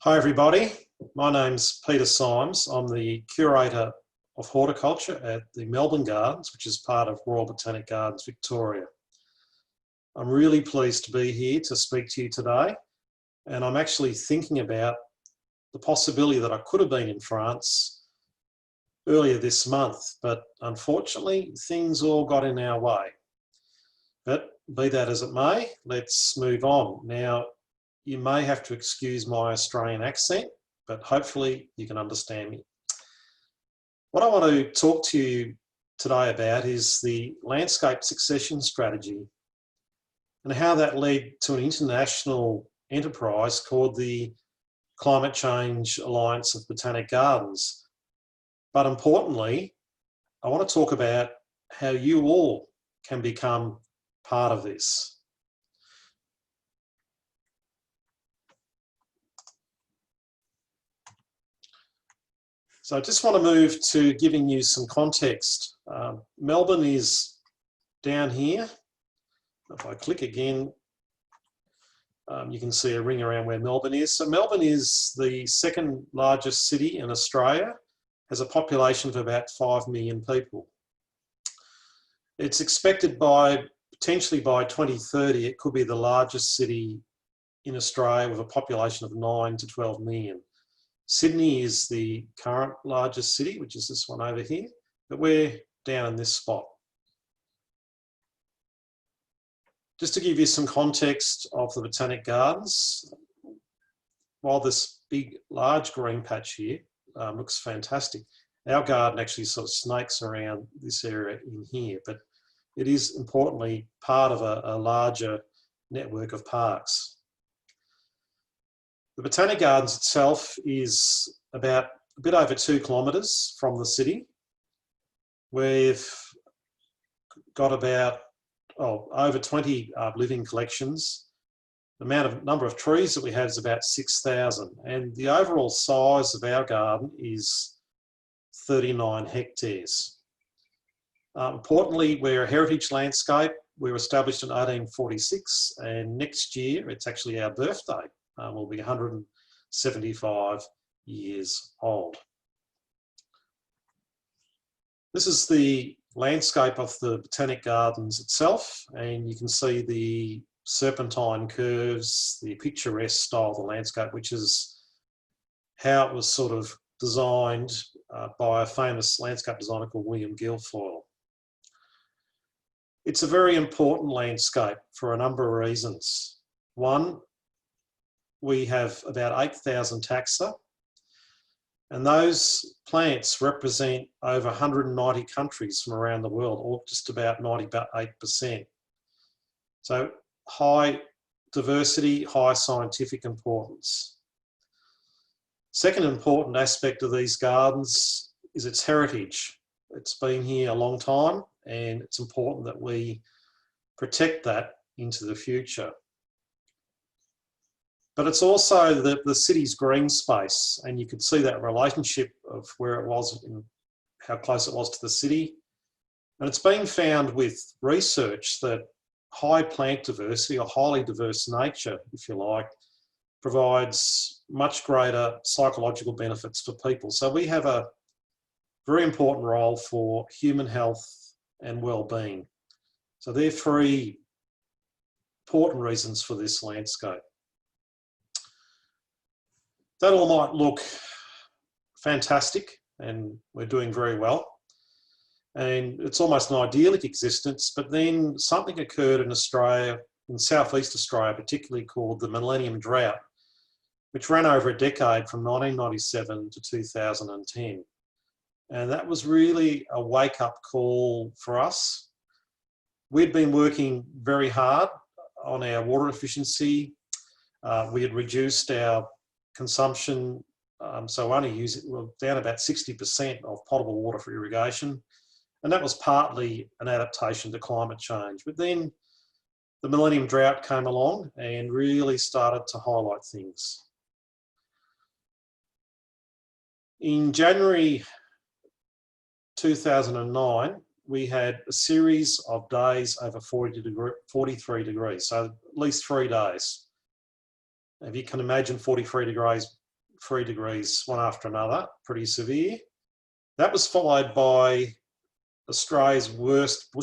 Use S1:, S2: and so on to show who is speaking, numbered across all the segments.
S1: Hi everybody, my name's Peter Symes. I'm the curator of horticulture at the Melbourne Gardens, which is part of Royal Botanic Gardens Victoria. I'm really pleased to be here to speak to you today, and I'm actually thinking about the possibility that I could have been in France earlier this month, but unfortunately things all got in our way. But be that as it may, let's move on. Now, you may have to excuse my Australian accent, but hopefully you can understand me. What I want to talk to you today about is the landscape succession strategy and how that led to an international enterprise called the Climate Change Alliance of Botanic Gardens. But importantly, I want to talk about how you all can become part of this. So I just want to move to giving you some context. Melbourne is down here. If I click again, you can see a ring around where Melbourne is. So Melbourne is the second largest city in Australia, has a population of about 5 million people. It's expected potentially by 2030, it could be the largest city in Australia with a population of 9 to 12 million. Sydney is the current largest city, which is this one over here, but we're down in this spot. Just to give you some context of the Botanic Gardens, while this big, large green patch here looks fantastic, our garden actually sort of snakes around this area in here, but it is importantly part of a larger network of parks. The Botanic Gardens itself is about a bit over 2 kilometres from the city. We've got about over 20 living collections. The number of trees that we have is about 6,000, and the overall size of our garden is 39 hectares. Importantly, we're a heritage landscape. We were established in 1846, and next year it's actually our birthday. We'll be 175 years old. This is the landscape of the Botanic Gardens itself, and you can see the serpentine curves, the picturesque style of the landscape, which is how it was sort of designed by a famous landscape designer called William Guilfoyle. It's a very important landscape for a number of reasons. One, we have about 8,000 taxa, and those plants represent over 190 countries from around the world, or just about 98%. So high diversity, high scientific importance. Second important aspect of these gardens is its heritage. It's been here a long time, and it's important that we protect that into the future. But it's also the city's green space, and you can see that relationship of where it was and how close it was to the city. And it's been found with research that high plant diversity, or highly diverse nature, if you like, provides much greater psychological benefits for people. So we have a very important role for human health and well-being. So they're 3 important reasons for this landscape. That all might look fantastic, and we're doing very well, and it's almost an idyllic existence, but then something occurred in Australia, in southeast Australia particularly, called the Millennium Drought, which ran over a decade from 1997 to 2010. And that was really a wake-up call for us. We'd been working very hard on our water efficiency. We had reduced our consumption, so we're down about 60% of potable water for irrigation, and that was partly an adaptation to climate change. But then the Millennium Drought came along and really started to highlight things. In January 2009, we had a series of days over 43 degrees, so at least 3 days. If you can imagine 43 degrees 3 degrees one after another, pretty severe. That was followed by Australia's worst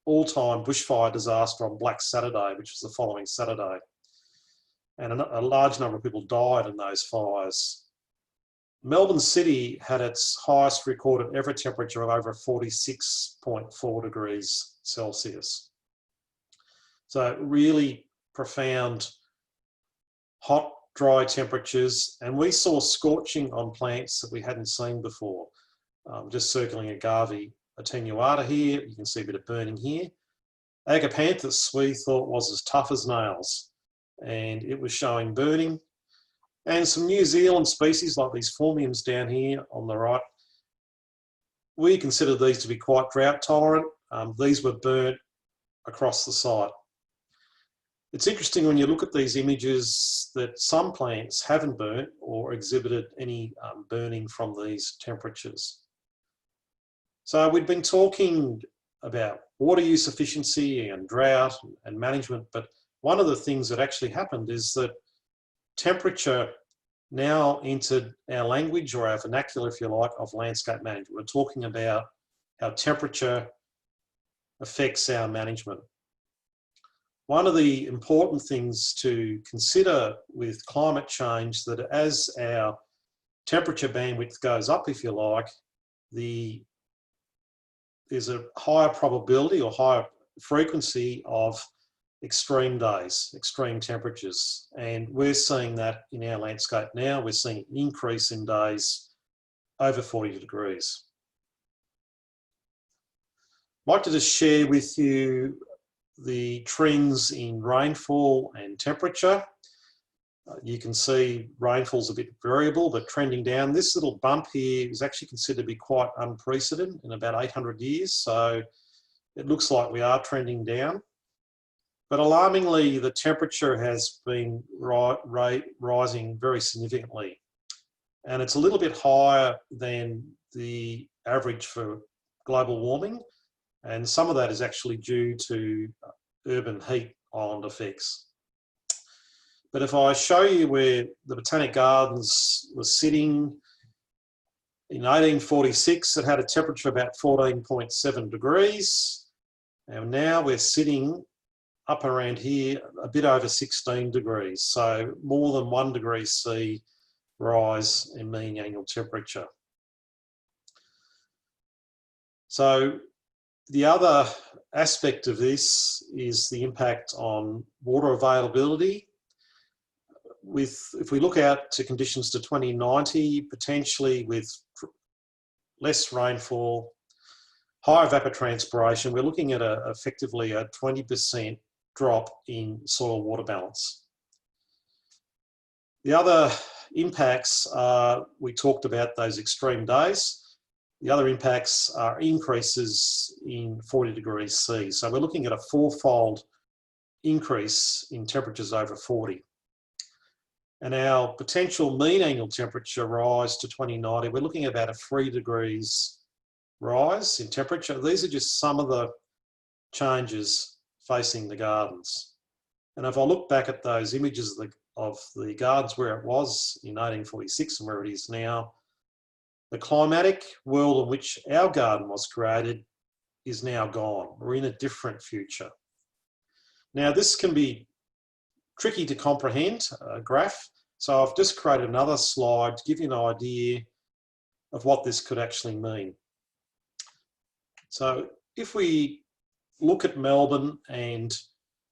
S1: all-time bushfire disaster on Black Saturday, which was the following Saturday. And a large number of people died in those fires. Melbourne City had its highest recorded ever temperature of over 46.4 degrees Celsius. So really profound hot, dry temperatures, and we saw scorching on plants that we hadn't seen before. Just circling agave attenuata here, you can see a bit of burning here. Agapanthus we thought was as tough as nails, and it was showing burning. And some New Zealand species like these phormiums down here on the right, we consider these to be quite drought tolerant. These were burnt across the site. It's interesting when you look at these images that some plants haven't burnt or exhibited any burning from these temperatures. So we've been talking about water use efficiency and drought and management, but one of the things that actually happened is that temperature now entered our language, or our vernacular, if you like, of landscape management. We're talking about how temperature affects our management. One of the important things to consider with climate change, that as our temperature bandwidth goes up, if you like, there's a higher probability or higher frequency of extreme days, extreme temperatures. And we're seeing that in our landscape now. We're seeing an increase in days over 40 degrees. I'd like to just share with you the trends in rainfall and temperature. You can see rainfall's a bit variable, but trending down. This little bump here is actually considered to be quite unprecedented in about 800 years. So it looks like we are trending down. But alarmingly, the temperature has been rising very significantly. And it's a little bit higher than the average for global warming. And some of that is actually due to urban heat island effects. But if I show you where the Botanic Gardens was sitting in 1846, it had a temperature of about 14.7 degrees. And now we're sitting up around here, a bit over 16 degrees. So more than 1 degree C rise in mean annual temperature. So the other aspect of this is the impact on water availability. If we look out to conditions to 2090, potentially with less rainfall, higher evapotranspiration, we're looking at effectively a 20% drop in soil water balance. The other impacts are, we talked about those extreme days. The other impacts are increases in 40 degrees C. So we're looking at a 4-fold increase in temperatures over 40. And our potential mean annual temperature rise to 2090, we're looking at about a 3 degrees rise in temperature. These are just some of the changes facing the gardens. And if I look back at those images of the gardens where it was in 1846 and where it is now, the climatic world in which our garden was created is now gone. We're in a different future. Now, this can be tricky to comprehend, a graph. So I've just created another slide to give you an idea of what this could actually mean. So if we look at Melbourne and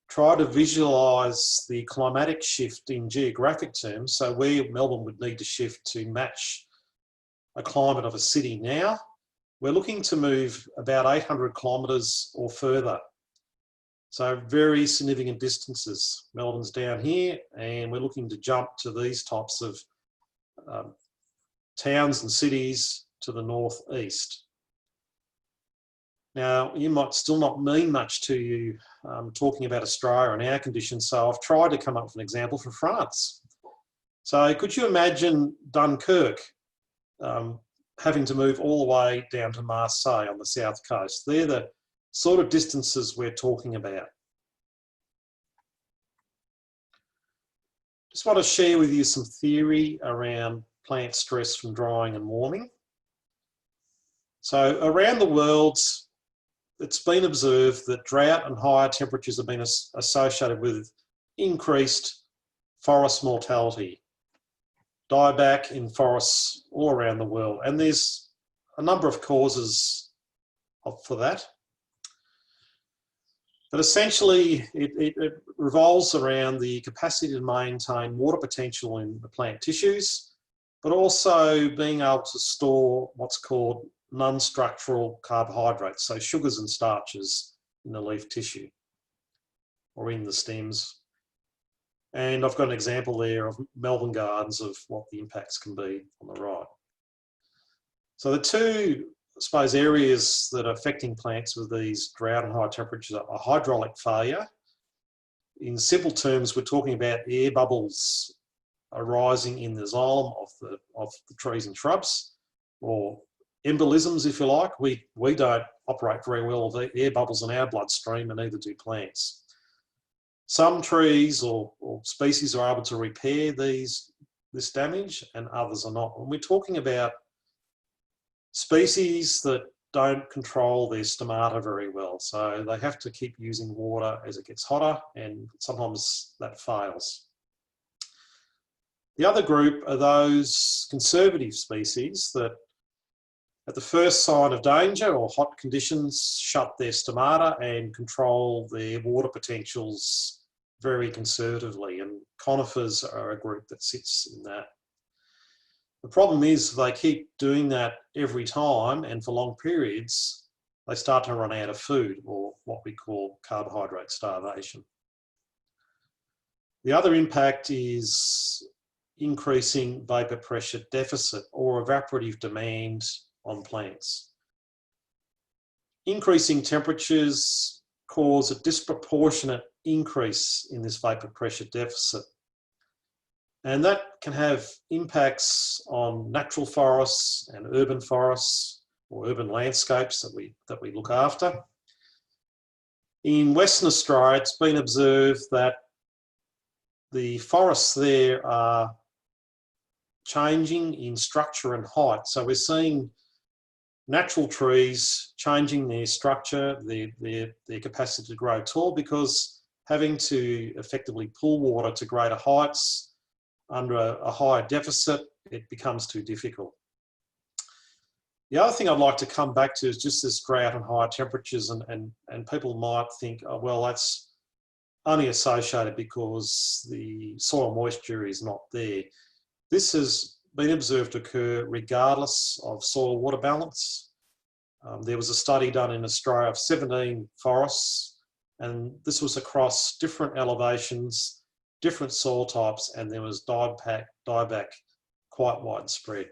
S1: try to visualise the climatic shift in geographic terms, so where Melbourne would need to shift to match a climate of a city now, we're looking to move about 800 kilometres or further. So very significant distances. Melbourne's down here, and we're looking to jump to these types of towns and cities to the northeast. Now, you might still not mean much to you talking about Australia and our conditions, so I've tried to come up with an example for France. So could you imagine Dunkirk having to move all the way down to Marseille on the south coast? They're the sort of distances we're talking about. Just want to share with you some theory around plant stress from drying and warming. So around the world, it's been observed that drought and higher temperatures have been associated with increased forest mortality, dieback in forests all around the world. And there's a number of causes for that. But essentially, it revolves around the capacity to maintain water potential in the plant tissues, but also being able to store what's called non-structural carbohydrates, so sugars and starches in the leaf tissue or in the stems. And I've got an example there of Melbourne gardens of what the impacts can be on the right. So the two, I suppose, areas that are affecting plants with these drought and high temperatures are hydraulic failure. In simple terms, we're talking about air bubbles arising in the xylem of the trees and shrubs, or embolisms, if you like. We don't operate very well with air bubbles in our bloodstream, and neither do plants. Some trees or species are able to repair this damage, and others are not. And we're talking about species that don't control their stomata very well. So they have to keep using water as it gets hotter, and sometimes that fails. The other group are those conservative species that at the first sign of danger or hot conditions shut their stomata and control their water potentials very conservatively, and conifers are a group that sits in that. The problem is they keep doing that every time, and for long periods, they start to run out of food, or what we call carbohydrate starvation. The other impact is increasing vapor pressure deficit or evaporative demand on plants. Increasing temperatures cause a disproportionate increase in this vapor pressure deficit. And that can have impacts on natural forests and urban forests or urban landscapes that we look after. In Western Australia, it's been observed that the forests there are changing in structure and height. So we're seeing natural trees changing their structure, their capacity to grow tall, because having to effectively pull water to greater heights under a higher deficit, it becomes too difficult. The other thing I'd like to come back to is just this drought and higher temperatures, and people might think, oh, well, that's only associated because the soil moisture is not there. This has been observed to occur regardless of soil water balance. There was a study done in Australia of 17 forests, and this was across different elevations, different soil types, and there was dieback quite widespread.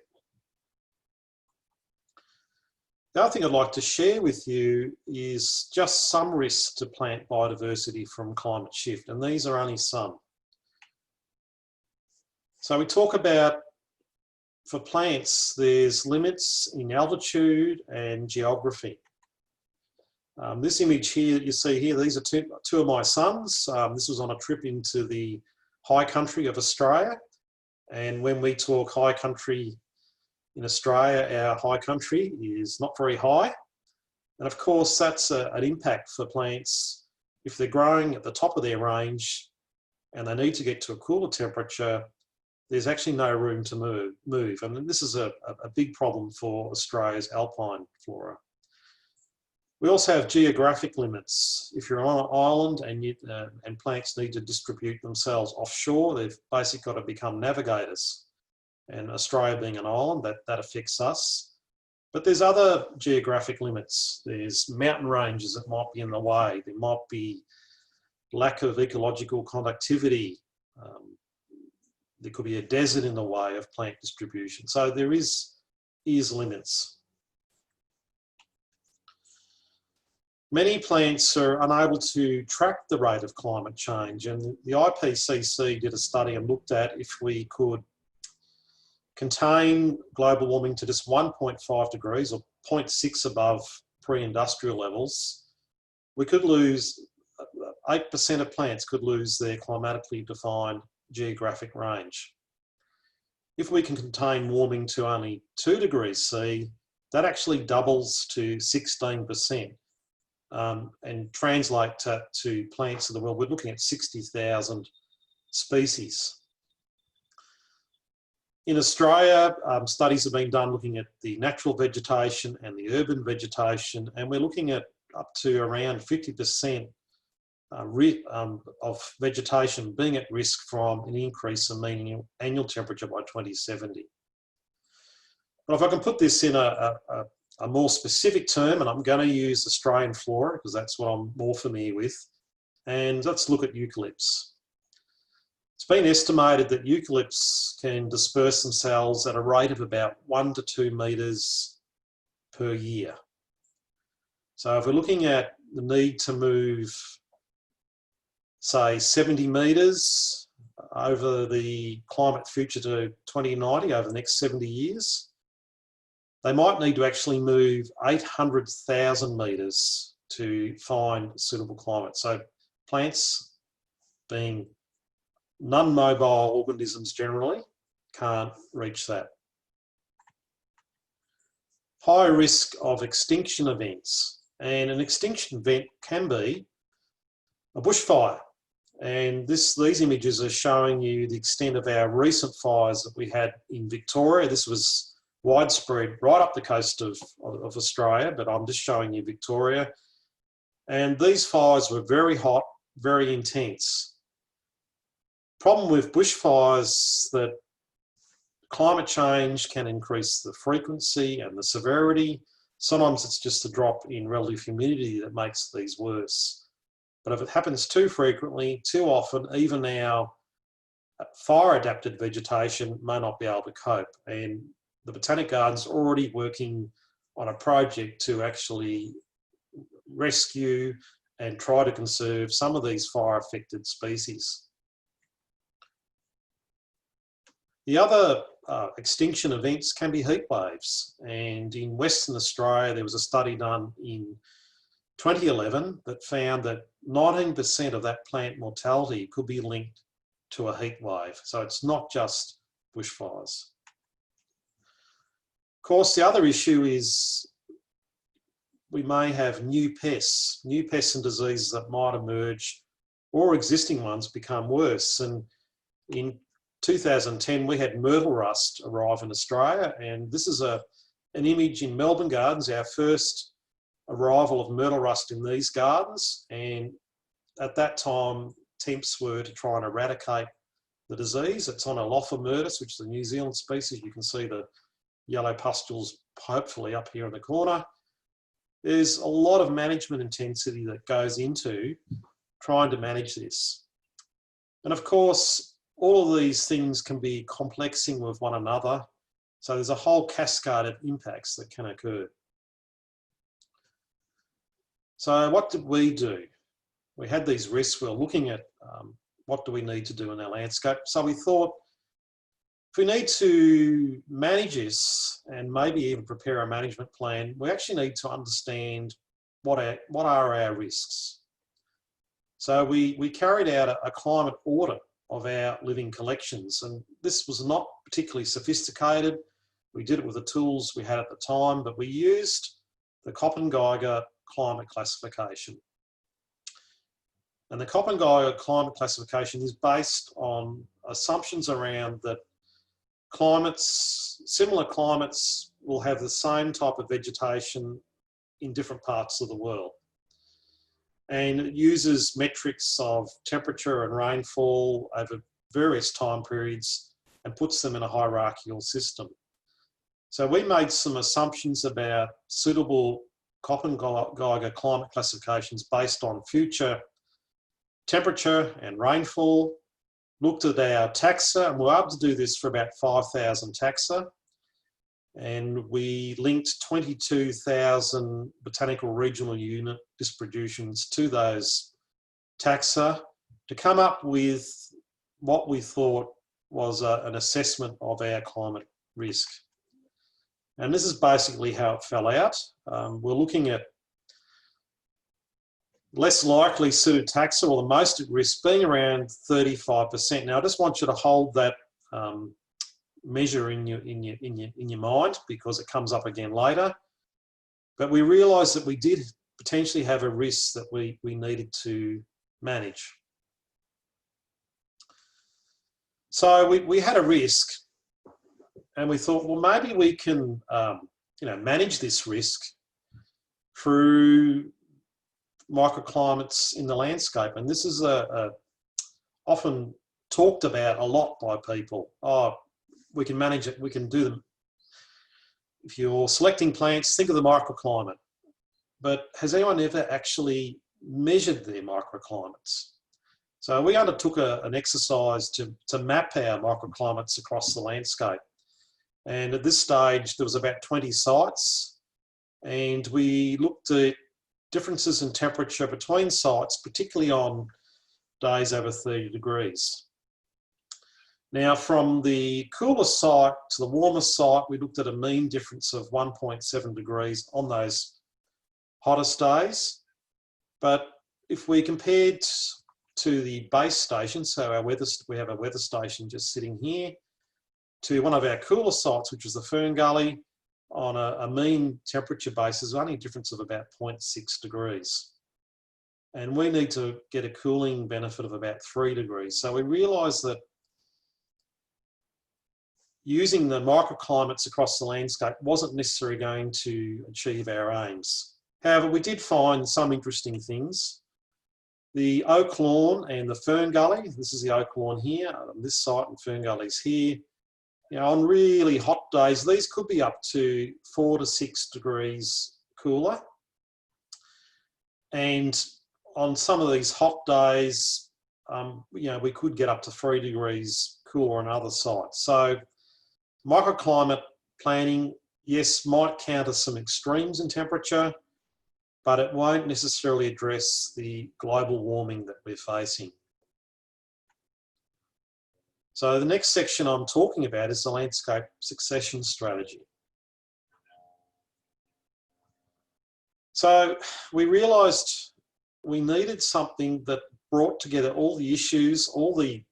S1: The other thing I'd like to share with you is just some risks to plant biodiversity from climate shift, and these are only some. So we talk about, for plants, there's limits in altitude and geography. This image here that you see here, these are two of my sons. This was on a trip into the high country of Australia. And when we talk high country in Australia, our high country is not very high. And of course, that's an impact for plants. If they're growing at the top of their range and they need to get to a cooler temperature, there's actually no room to move. And this is a big problem for Australia's alpine flora. We also have geographic limits. If you're on an island and plants need to distribute themselves offshore, they've basically got to become navigators. And Australia being an island, that affects us. But there's other geographic limits. There's mountain ranges that might be in the way. There might be lack of ecological conductivity. There could be a desert in the way of plant distribution. So there is limits. Many plants are unable to track the rate of climate change, and the IPCC did a study and looked at if we could contain global warming to just 1.5 degrees or 0.6 above pre-industrial levels, we could lose 8% of plants could lose their climatically defined geographic range. If we can contain warming to only 2 degrees C, that actually doubles to 16%. And translate to plants of the world, we're looking at 60,000 species. In Australia, studies have been done looking at the natural vegetation and the urban vegetation, and we're looking at up to around 50% of vegetation being at risk from an increase in mean annual temperature by 2070. But if I can put this in a more specific term, and I'm going to use Australian flora because that's what I'm more familiar with, and let's look at eucalypts. It's been estimated that eucalypts can disperse themselves at a rate of about 1 to 2 metres per year. So if we're looking at the need to move, say, 70 metres over the climate future to 2090, over the next 70 years, they might need to actually move 800,000 metres to find a suitable climate. So plants, being non-mobile organisms generally, can't reach that. High risk of extinction events. And an extinction event can be a bushfire. And these images are showing you the extent of our recent fires that we had in Victoria. This was widespread right up the coast of Australia, but I'm just showing you Victoria. And these fires were very hot, very intense. Problem with bushfires that climate change can increase the frequency and the severity. Sometimes it's just a drop in relative humidity that makes these worse. But if it happens too frequently, too often, even our fire-adapted vegetation may not be able to cope. And the Botanic Garden's already working on a project to actually rescue and try to conserve some of these fire-affected species. The other extinction events can be heat waves, and in Western Australia there was a study done in 2011 that found that 19% of that plant mortality could be linked to a heat wave. So it's not just bushfires. Of course, the other issue is we may have new pests and diseases that might emerge, or existing ones become worse. And in 2010, we had myrtle rust arrive in Australia, and this is an image in Melbourne Gardens, our first arrival of myrtle rust in these gardens. And at that time, attempts were to try and eradicate the disease. It's on Alophomyrtus, which is a New Zealand species. You can see the yellow pustules hopefully up here in the corner. There's a lot of management intensity that goes into trying to manage this. And of course, all of these things can be complexing with one another. So there's a whole cascade of impacts that can occur. So what did we do? We had these risks. We were looking at what do we need to do in our landscape. So we thought, if we need to manage this and maybe even prepare a management plan, we actually need to understand what are our risks. So we carried out a climate audit of our living collections, and this was not particularly sophisticated. We did it with the tools we had at the time, but we used the Köppen-Geiger climate classification. And the Köppen-Geiger climate classification is based on assumptions around that similar climates will have the same type of vegetation in different parts of the world. And it uses metrics of temperature and rainfall over various time periods and puts them in a hierarchical system. So we made some assumptions about suitable Köppen-Geiger climate classifications based on future temperature and rainfall, looked at our taxa, and we were able to do this for about 5,000 taxa. And we linked 22,000 botanical regional unit distributions to those taxa to come up with what we thought was an assessment of our climate risk. And this is basically how it fell out. We're looking at less likely pseudotaxa, or the most at risk, being around 35%. Now, I just want you to hold that measure in your mind, because it comes up again later. But we realised that we did potentially have a risk that we needed to manage. So we had a risk, and we thought, well, maybe we can manage this risk through microclimates in the landscape. And this is often talked about a lot by people. Oh, we can manage it, we can do them. If you're selecting plants, think of the microclimate. But has anyone ever actually measured their microclimates? So we undertook an exercise to map our microclimates across the landscape. And at this stage, there was about 20 sites, and we looked at differences in temperature between sites, particularly on days over 30 degrees. Now, from the coolest site to the warmest site, we looked at a mean difference of 1.7 degrees on those hottest days. But if we compared to the base station, so we have a weather station just sitting here, to one of our cooler sites, which was the Fern Gully, on a mean temperature basis, only a difference of about 0.6 degrees. And we need to get a cooling benefit of about 3 degrees. So we realised that using the microclimates across the landscape wasn't necessarily going to achieve our aims. However, we did find some interesting things. The oak lawn and the Fern Gully, this is the oak lawn here, this site, and Fern Gully's here. On really hot days, these could be up to 4 to 6 degrees cooler. And on some of these hot days, we could get up to 3 degrees cooler on other sites. So microclimate planning, yes, might counter some extremes in temperature, but it won't necessarily address the global warming that we're facing. So the next section I'm talking about is the landscape succession strategy. So we realised we needed something that brought together all the issues, all the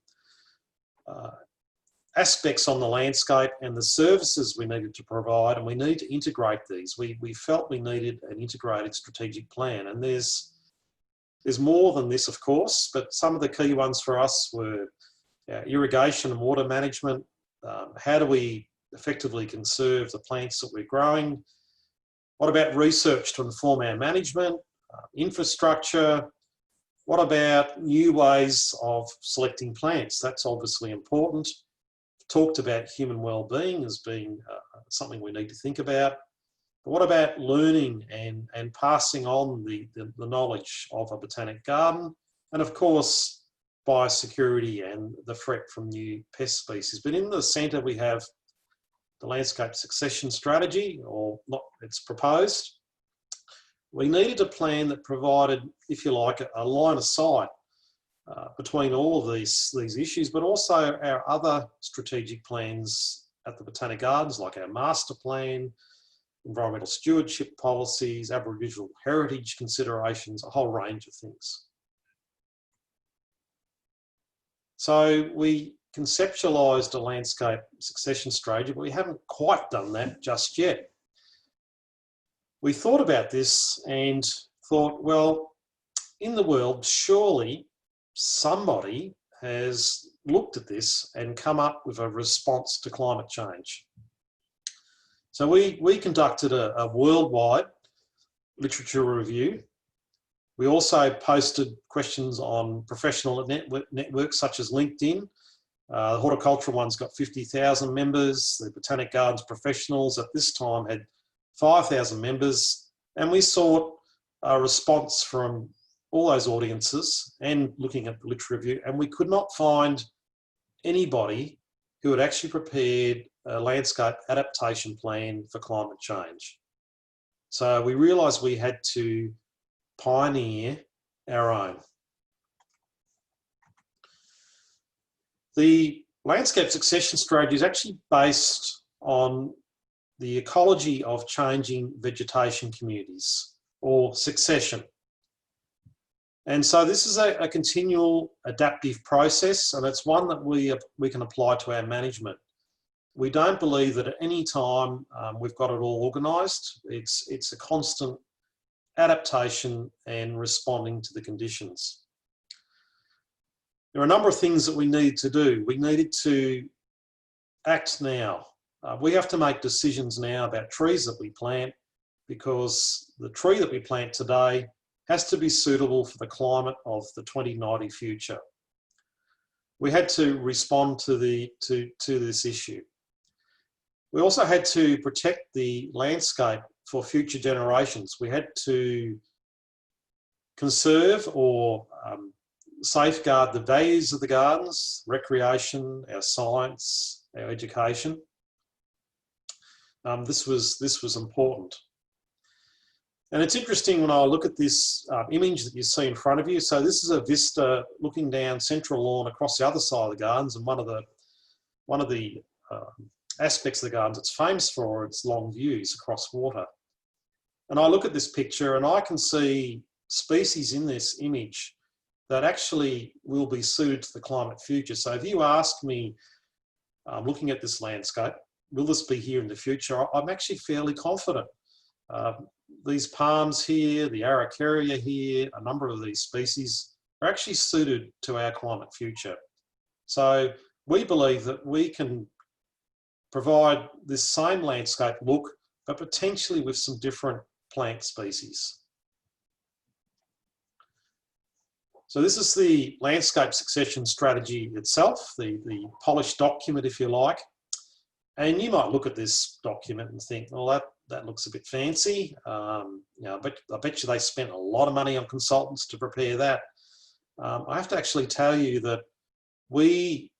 S1: aspects on the landscape and the services we needed to provide, and we need to integrate these. We felt we needed an integrated strategic plan, and there's more than this, of course, but some of the key ones for us were irrigation and water management. How do we effectively conserve the plants that we're growing? What about research to inform our management? Infrastructure? What about new ways of selecting plants? That's obviously important. Talked about human well-being as being something we need to think about. But what about learning and passing on the knowledge of a botanic garden? And of course, biosecurity and the threat from new pest species. But in the centre, we have the landscape succession strategy, or not, it's proposed. We needed a plan that provided, if you like, a line of sight between all of these issues, but also our other strategic plans at the Botanic Gardens, like our master plan, environmental stewardship policies, Aboriginal heritage considerations, a whole range of things. So we conceptualised a landscape succession strategy, but we haven't quite done that just yet. We thought about this and thought, well, in the world, surely somebody has looked at this and come up with a response to climate change. So we conducted a worldwide literature review. We also posted questions on professional networks such as LinkedIn. The horticultural one's got 50,000 members. The Botanic Gardens professionals at this time had 5,000 members. And we sought a response from all those audiences and looking at the literature review, and we could not find anybody who had actually prepared a landscape adaptation plan for climate change. So we realised we had to pioneer our own. The landscape succession strategy is actually based on the ecology of changing vegetation communities, or succession. And so this is a continual adaptive process, and it's one that we can apply to our management. We don't believe that at any time we've got it all organised. It's a constant adaptation and responding to the conditions. There are a number of things that we need to do. We needed to act now. We have to make decisions now about trees that we plant, because the tree that we plant today has to be suitable for the climate of the 2090 future. We had to respond to this issue. We also had to protect the landscape for future generations. We had to conserve or safeguard the values of the gardens, recreation, our science, our education. This was important. And it's interesting when I look at this image that you see in front of you. So this is a vista looking down Central Lawn across the other side of the gardens, and one of the aspects of the gardens it's famous for its long views across water. And I look at this picture and I can see species in this image that actually will be suited to the climate future. So if you ask me, looking at this landscape, will this be here in the future? I'm actually fairly confident. These palms here, the araucaria here, a number of these species are actually suited to our climate future. So we believe that we can provide this same landscape look, but potentially with some different plant species. So this is the landscape succession strategy itself, the polished document, if you like. And you might look at this document and think, well, that looks a bit fancy. But I bet you they spent a lot of money on consultants to prepare that. I have to actually tell you that we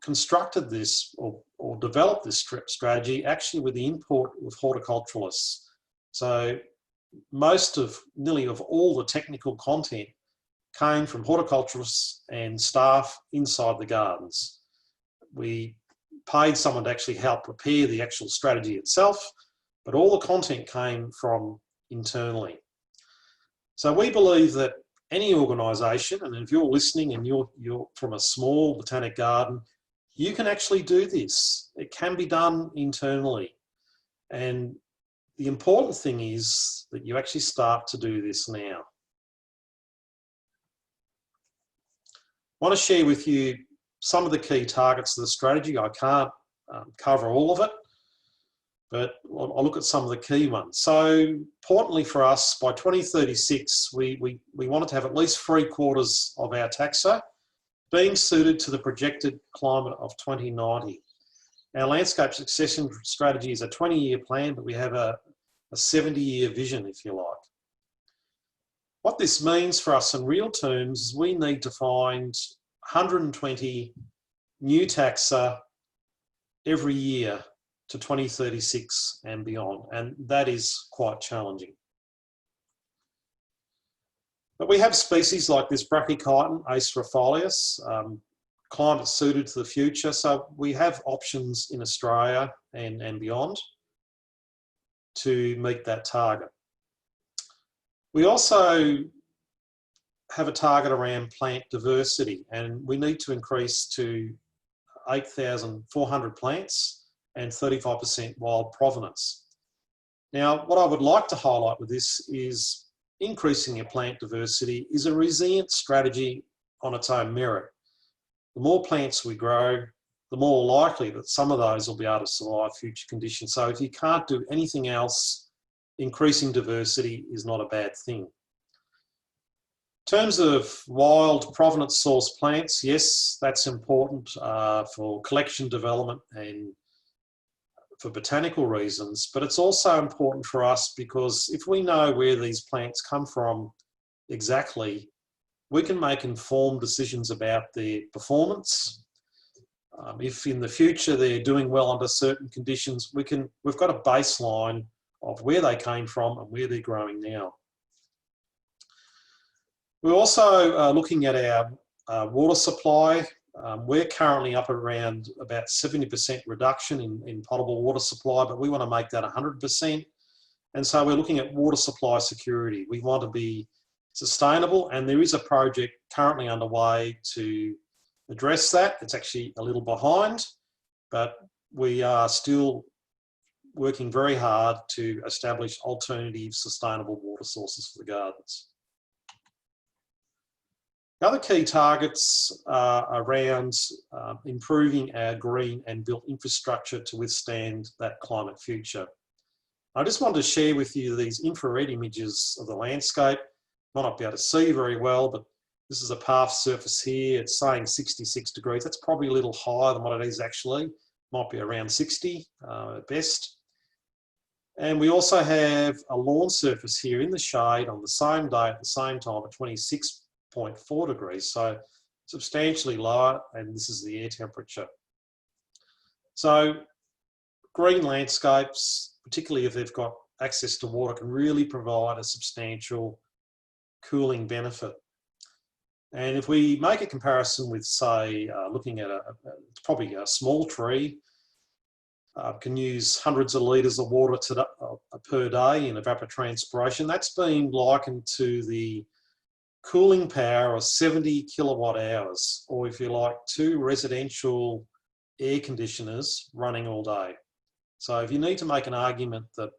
S1: constructed this or developed this strategy actually with the input of horticulturalists. So nearly all the technical content came from horticulturists and staff inside the gardens. We paid someone to actually help prepare the actual strategy itself, but all the content came from internally. So we believe that any organisation, and if you're listening and you're from a small botanic garden, you can actually do this. It can be done internally. And the important thing is that you actually start to do this now. I want to share with you some of the key targets of the strategy. I can't cover all of it, but I'll look at some of the key ones. So importantly for us, by 2036, we wanted to have at least 3/4 of our taxa being suited to the projected climate of 2090. Our landscape succession strategy is a 20-year plan, but we have a 70-year vision, if you like. What this means for us in real terms is we need to find 120 new taxa every year to 2036 and beyond, and that is quite challenging. But we have species like this brachychiton, Acerifolius, climate suited to the future, so we have options in Australia and beyond to meet that target. We also have a target around plant diversity, and we need to increase to 8,400 plants and 35% wild provenance. Now, what I would like to highlight with this is increasing your plant diversity is a resilient strategy on its own merit. The more plants we grow, the more likely that some of those will be able to survive future conditions. So if you can't do anything else, increasing diversity is not a bad thing. In terms of wild provenance source plants, yes, that's important for collection development and for botanical reasons, but it's also important for us because if we know where these plants come from exactly, we can make informed decisions about their performance. If in the future they're doing well under certain conditions, we've got a baseline of where they came from and where they're growing now. We're also looking at our water supply. We're currently up around about 70% reduction in potable water supply, but we want to make that 100%. And so we're looking at water supply security. We want to be sustainable, and there is a project currently underway to address that. It's actually a little behind, but we are still working very hard to establish alternative sustainable water sources for the gardens. The other key targets are around improving our green and built infrastructure to withstand that climate future. I just wanted to share with you these infrared images of the landscape. Might not be able to see very well, but this is a path surface here. It's saying 66 degrees. That's probably a little higher than what it is actually. Might be around 60 at best. And we also have a lawn surface here in the shade on the same day at the same time at 26.4 degrees. So substantially lower, and this is the air temperature. So green landscapes, particularly if they've got access to water, can really provide a substantial cooling benefit. And if we make a comparison with, say, looking at probably a small tree, can use hundreds of litres of water per day in evapotranspiration. That's been likened to the cooling power of 70 kilowatt hours, or if you like, 2 residential air conditioners running all day. So if you need to make an argument that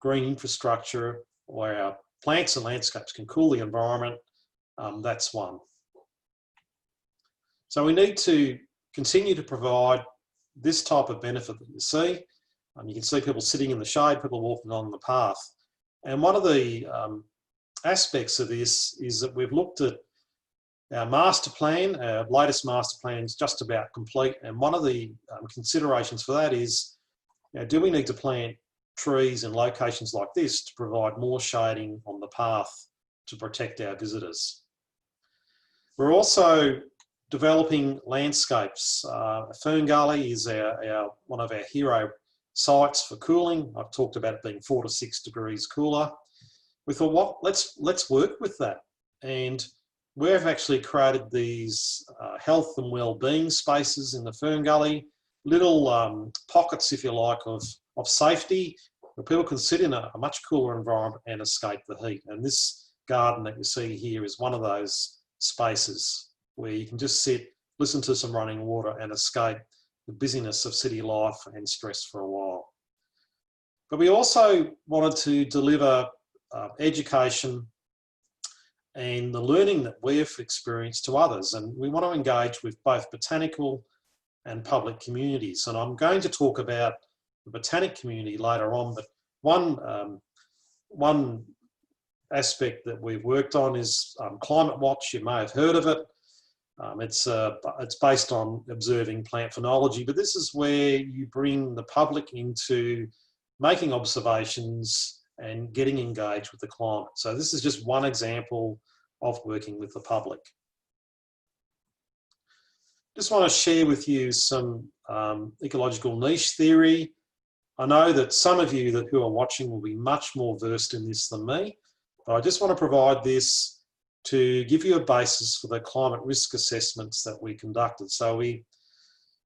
S1: green infrastructure or our plants and landscapes can cool the environment, that's one. So we need to continue to provide this type of benefit that you see. You can see people sitting in the shade, people walking on the path. And one of the aspects of this is that we've looked at our master plan. Our latest master plan is just about complete. And one of the considerations for that is, do we need to plant trees in locations like this to provide more shading on the path to protect our visitors? We're also developing landscapes. Fern Gully is one of our hero sites for cooling. I've talked about it being 4 to 6 degrees cooler. We thought, well, let's work with that. And we've actually created these health and well-being spaces in the Fern Gully, little pockets, if you like, of safety, where people can sit in a much cooler environment and escape the heat. And this garden that you see here is one of those spaces where you can just sit, listen to some running water and escape the busyness of city life and stress for a while. But we also wanted to deliver education and the learning that we've experienced to others. And we want to engage with both botanical and public communities. And I'm going to talk about the botanic community later on, but one aspect that we've worked on is Climate Watch. You may have heard of it. It's based on observing plant phenology, but this is where you bring the public into making observations and getting engaged with the climate. So this is just one example of working with the public. Just want to share with you some ecological niche theory. I know that some of you who are watching will be much more versed in this than me, but I just want to provide this to give you a basis for the climate risk assessments that we conducted. So we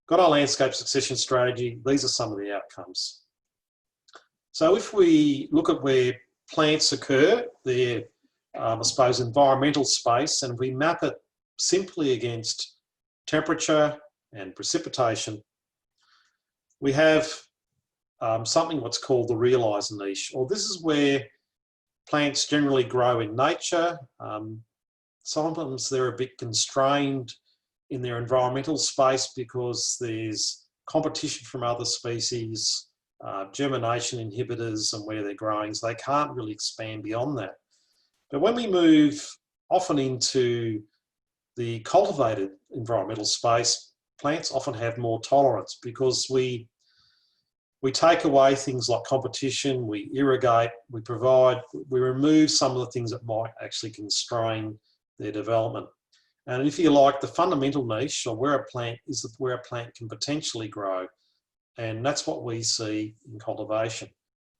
S1: got our landscape succession strategy. These are some of the outcomes. So if we look at where plants occur, their, I suppose, environmental space, and we map it simply against temperature and precipitation, we have something what's called the realised niche, or this is where plants generally grow in nature. Sometimes they're a bit constrained in their environmental space because there's competition from other species, germination inhibitors and where they're growing, so they can't really expand beyond that. But when we move often into the cultivated environmental space, plants often have more tolerance because we take away things like competition, we irrigate, we remove some of the things that might actually constrain their development. And if you like, the fundamental niche, or where a plant can potentially grow, and that's what we see in cultivation.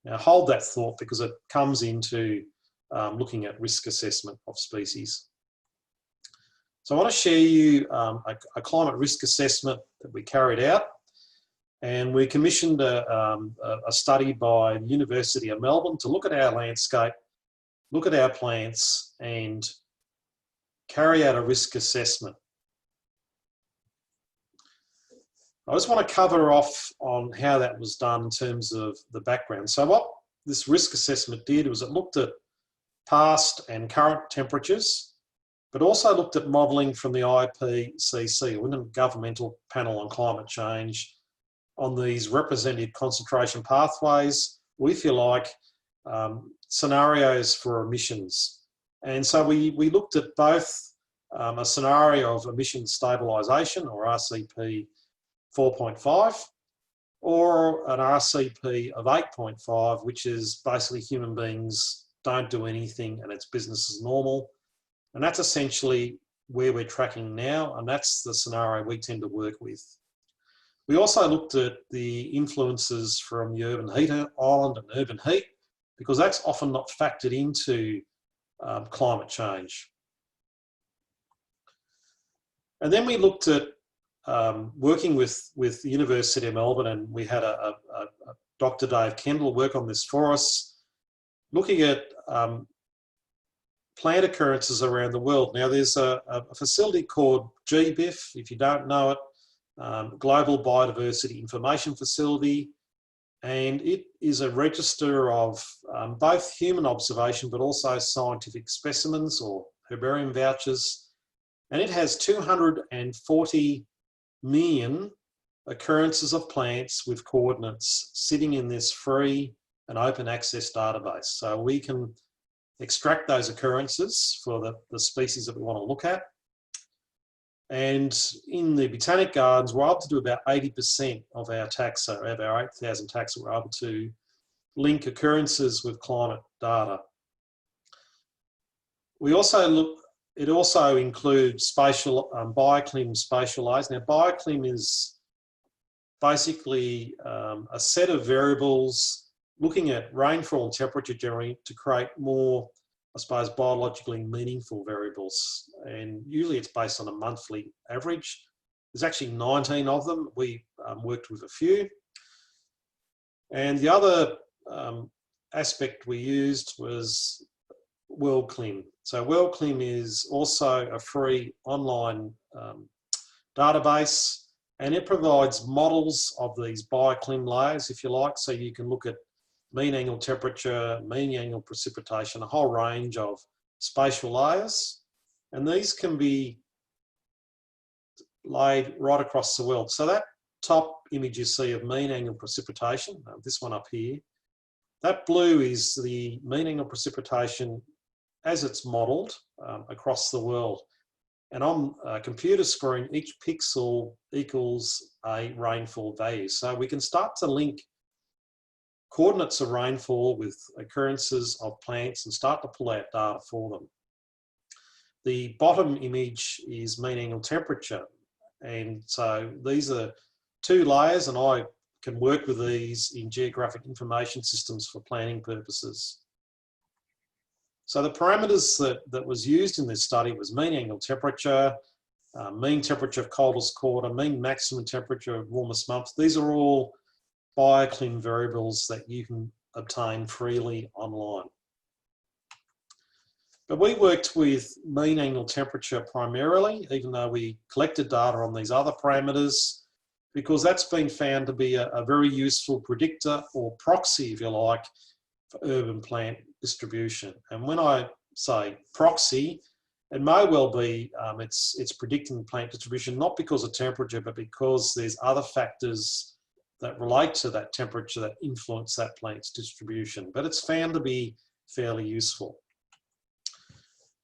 S1: Now hold that thought because it comes into looking at risk assessment of species. So I want to share you a climate risk assessment that we carried out. And we commissioned a study by the University of Melbourne to look at our landscape look at our plants and carry out a risk assessment. I just want to cover off on how that was done in terms of the background. So what this risk assessment did was it looked at past and current temperatures, but also looked at modelling from the IPCC, Intergovernmental Panel on Climate Change, on these representative concentration pathways, if you like, scenarios for emissions. And so we looked at both a scenario of emissions stabilisation, or RCP 4.5, or an RCP of 8.5, which is basically human beings don't do anything and it's business as normal. And that's essentially where we're tracking now, and that's the scenario we tend to work with. We also looked at the influences from the urban heat island and urban heat, because that's often not factored into climate change. And then we looked at working with the University of Melbourne, and we had a Dr. Dave Kendall work on this for us, looking at plant occurrences around the world. Now there's a facility called GBIF, if you don't know it, Global Biodiversity Information Facility, and it is a register of both human observation but also scientific specimens or herbarium vouchers, and it has 240 million occurrences of plants with coordinates sitting in this free and open access database. So we can extract those occurrences for the species that we want to look at. And in the Botanic Gardens, we're able to do about 80% of our taxa, of our 8,000 taxa, we're able to link occurrences with climate data. We also look, it also includes spatial, bioclim spatial layers. Now bioclim is basically a set of variables looking at rainfall and temperature generally to create more, I suppose, biologically meaningful variables. And usually it's based on a monthly average. There's actually 19 of them. We worked with a few. And the other aspect we used was WorldClim. So WorldClim is also a free online database, and it provides models of these bioclim layers, if you like, so you can look at mean annual temperature, mean annual precipitation, a whole range of spatial layers. And these can be laid right across the world. So that top image you see of mean annual precipitation, this one up here, that blue is the mean annual precipitation as it's modelled across the world. And on a computer screen, each pixel equals a rainfall value. So we can start to link coordinates of rainfall with occurrences of plants and start to pull out data for them. The bottom image is mean annual temperature. And so these are two layers, and I can work with these in geographic information systems for planning purposes. So the parameters that was used in this study was mean annual temperature, mean temperature of coldest quarter, mean maximum temperature of warmest month. These are all bioclim variables that you can obtain freely online. But we worked with mean annual temperature primarily, even though we collected data on these other parameters, because that's been found to be a very useful predictor or proxy, if you like, for urban plant distribution. And when I say proxy, it may well be it's predicting plant distribution, not because of temperature, but because there's other factors that relate to that temperature that influence that plant's distribution. But it's found to be fairly useful.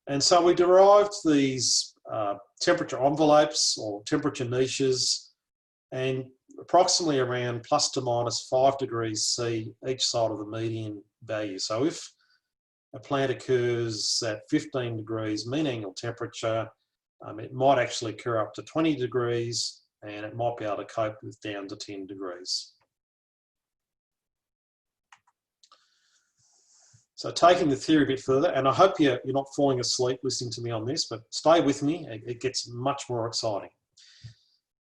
S1: And so we derived these temperature envelopes or temperature niches, and approximately around plus to minus 5 degrees C each side of the median value. So if a plant occurs at 15 degrees mean annual temperature, it might actually occur up to 20 degrees, and it might be able to cope with down to 10 degrees. So taking the theory a bit further, and I hope you're not falling asleep listening to me on this, but stay with me, it gets much more exciting.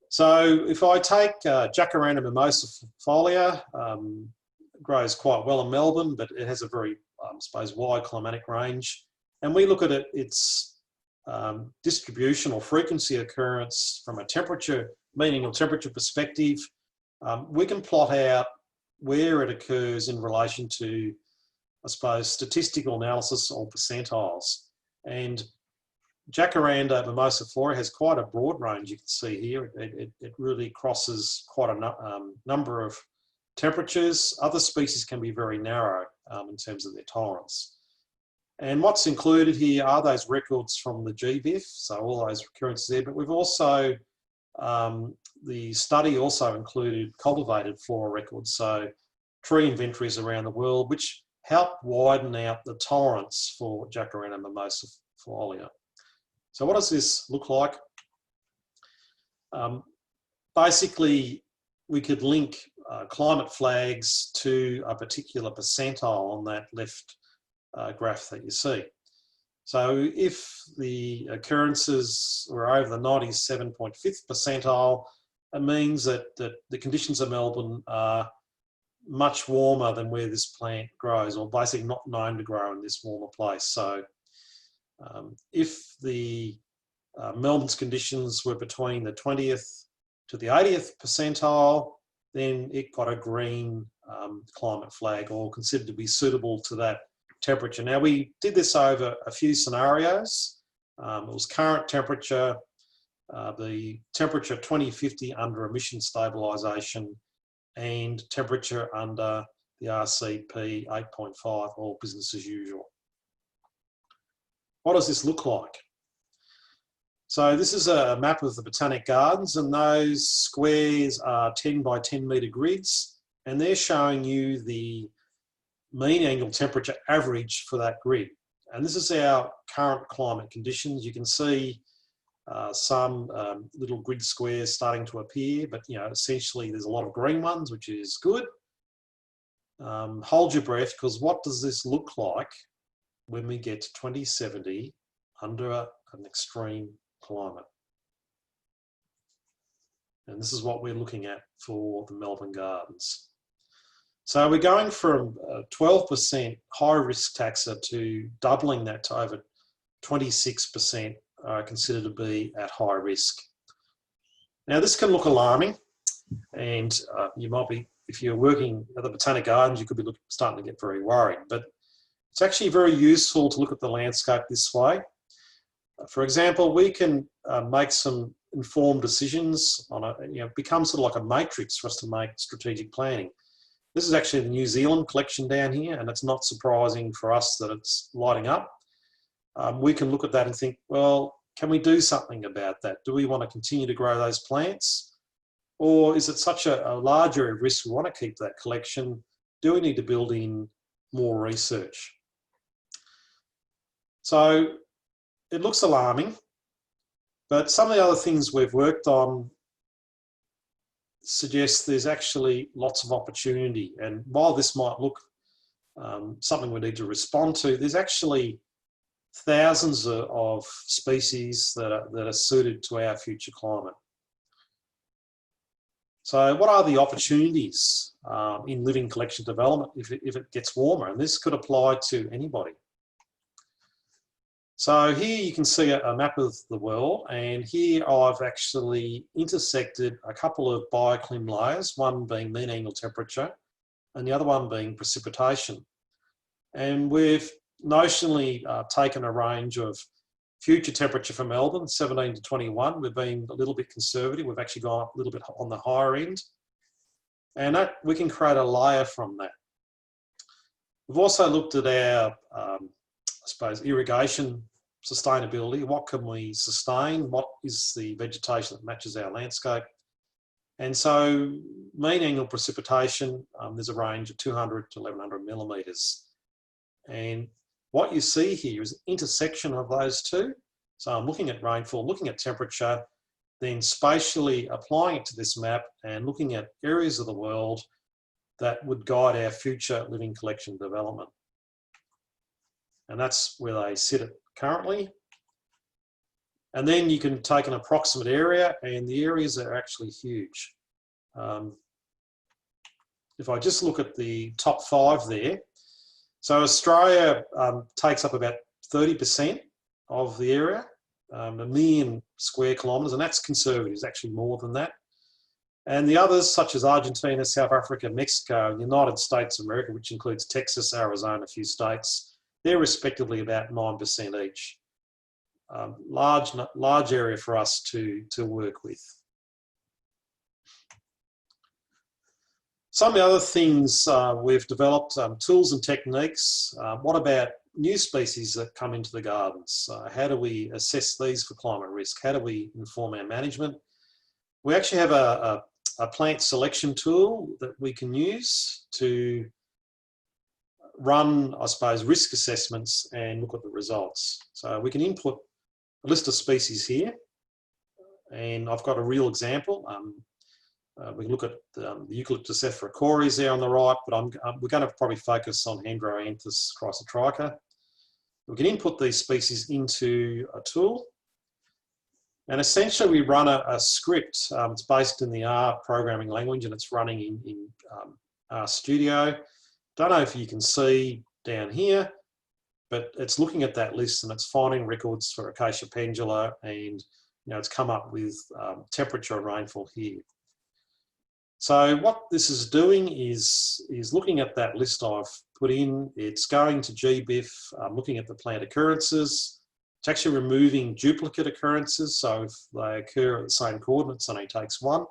S1: So if I take Jacaranda mimosa folia, grows quite well in Melbourne, but it has a very I suppose, wide climatic range. And we look at its distribution or frequency occurrence from a temperature, mean annual temperature perspective. We can plot out where it occurs in relation to, I suppose, statistical analysis or percentiles. And Jacaranda mimosiflora has quite a broad range, you can see here. It really crosses quite a number of temperatures. Other species can be very narrow in terms of their tolerance. And what's included here are those records from the GVIF, so all those occurrences there, but we've also, the study also included cultivated flora records, so tree inventories around the world, which help widen out the tolerance for Jacaranda mimosiflora. So what does this look like? Basically, we could link climate flags to a particular percentile on that left graph that you see. So if the occurrences were over the 97.5th percentile, it means that the conditions of Melbourne are much warmer than where this plant grows, or basically not known to grow in this warmer place. So if the Melbourne's conditions were between the 20th to the 80th percentile, then it got a green climate flag, or considered to be suitable to that temperature. Now, we did this over a few scenarios. It was current temperature, the temperature 2050 under emission stabilisation, and temperature under the RCP 8.5, or business as usual. What does this look like? So this is a map of the Botanic Gardens, and those squares are 10 by 10 metre grids, and they're showing you the mean annual temperature average for that grid. And this is our current climate conditions. You can see some little grid squares starting to appear, but essentially there's a lot of green ones, which is good. Hold your breath, because what does this look like when we get to 2070 under an extreme climate? And this is what we're looking at for the Melbourne Gardens. So we're going from 12% high risk taxa to doubling that to over 26% considered to be at high risk. Now this can look alarming, and you might be, if you're working at the Botanic Gardens, you could be starting to get very worried, but it's actually very useful to look at the landscape this way. For example, we can make some informed decisions on it becomes sort of like a matrix for us to make strategic planning. This is actually the New Zealand collection down here, and it's not surprising for us that it's lighting up. We can look at that and think, well, can we do something about that? Do we want to continue to grow those plants? Or is it such a large area of risk we want to keep that collection? Do we need to build in more research? So it looks alarming, but some of the other things we've worked on suggests there's actually lots of opportunity. And while this might look something we need to respond to, there's actually thousands of species that are suited to our future climate. So what are the opportunities in living collection development if it gets warmer? And this could apply to anybody. So here you can see a map of the world, and here I've actually intersected a couple of bioclim layers, one being mean annual temperature and the other one being precipitation. And we've notionally taken a range of future temperature for Melbourne, 17 to 21. We've been a little bit conservative. We've actually gone a little bit on the higher end, and that we can create a layer from that. We've also looked at our, I suppose, irrigation sustainability. What can we sustain? What is the vegetation that matches our landscape? And so mean annual precipitation, there's a range of 200 to 1100 millimetres. And what you see here is an intersection of those two. So I'm looking at rainfall, looking at temperature, then spatially applying it to this map and looking at areas of the world that would guide our future living collection development. And that's where they sit currently. And then you can take an approximate area, and the areas are actually huge. If I just look at the top 5 there, So Australia takes up about 30% of the area, 1 million square kilometres, and that's conservative, it's actually more than that. And the others, such as Argentina, South Africa, Mexico, and the United States of America, which includes Texas, Arizona, a few states, they're respectively about 9% each. Large area for us to work with. Some of the other things we've developed, tools and techniques. What about new species that come into the gardens? How do we assess these for climate risk? How do we inform our management? We actually have a plant selection tool that we can use to run, I suppose, risk assessments and look at the results. So we can input a list of species here, and I've got a real example. We can look at the Eucalyptus ephracories there on the right, but we're going to probably focus on Androanthus chrysotricha. We can input these species into a tool, and essentially we run a script. It's based in the R programming language, and it's running in R Studio. Don't know if you can see down here, but it's looking at that list and it's finding records for Acacia pendula, and it's come up with temperature and rainfall here. So what this is doing is looking at that list I've put in. It's going to GBIF, looking at the plant occurrences. It's actually removing duplicate occurrences. So if they occur at the same coordinates, it only takes one.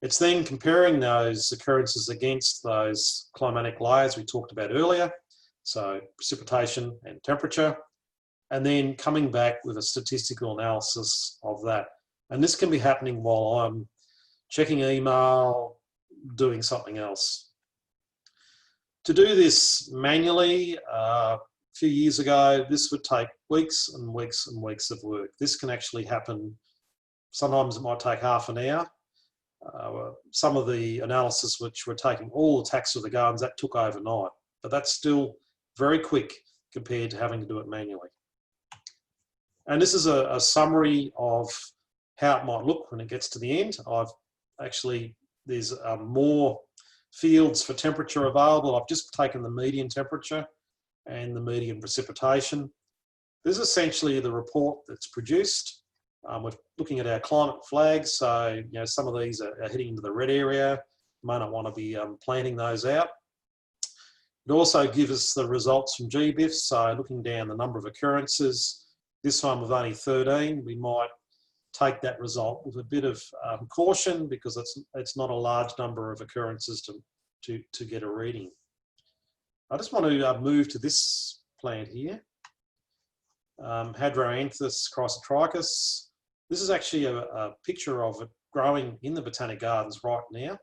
S1: It's then comparing those occurrences against those climatic layers we talked about earlier. So precipitation and temperature, and then coming back with a statistical analysis of that. And this can be happening while I'm checking email, doing something else. To do this manually, a few years ago, this would take weeks and weeks and weeks of work. This can actually happen. Sometimes it might take half an hour. Some of the analysis which were taking all the tax of the gardens, that took overnight, but that's still very quick compared to having to do it manually. And this is a summary of how it might look when it gets to the end. There's more fields for temperature available. I've just taken the median temperature and the median precipitation. This is essentially the report that's produced. We're looking at our climate flags, so some of these are heading into the red area. You may not want to be planting those out. It also gives us the results from GBIF, so looking down the number of occurrences. This one with only 13, we might take that result with a bit of caution, because it's not a large number of occurrences to get a reading. I just want to move to this plant here, Hadroanthus chrysotrichus. This is actually a picture of it growing in the Botanic Gardens right now.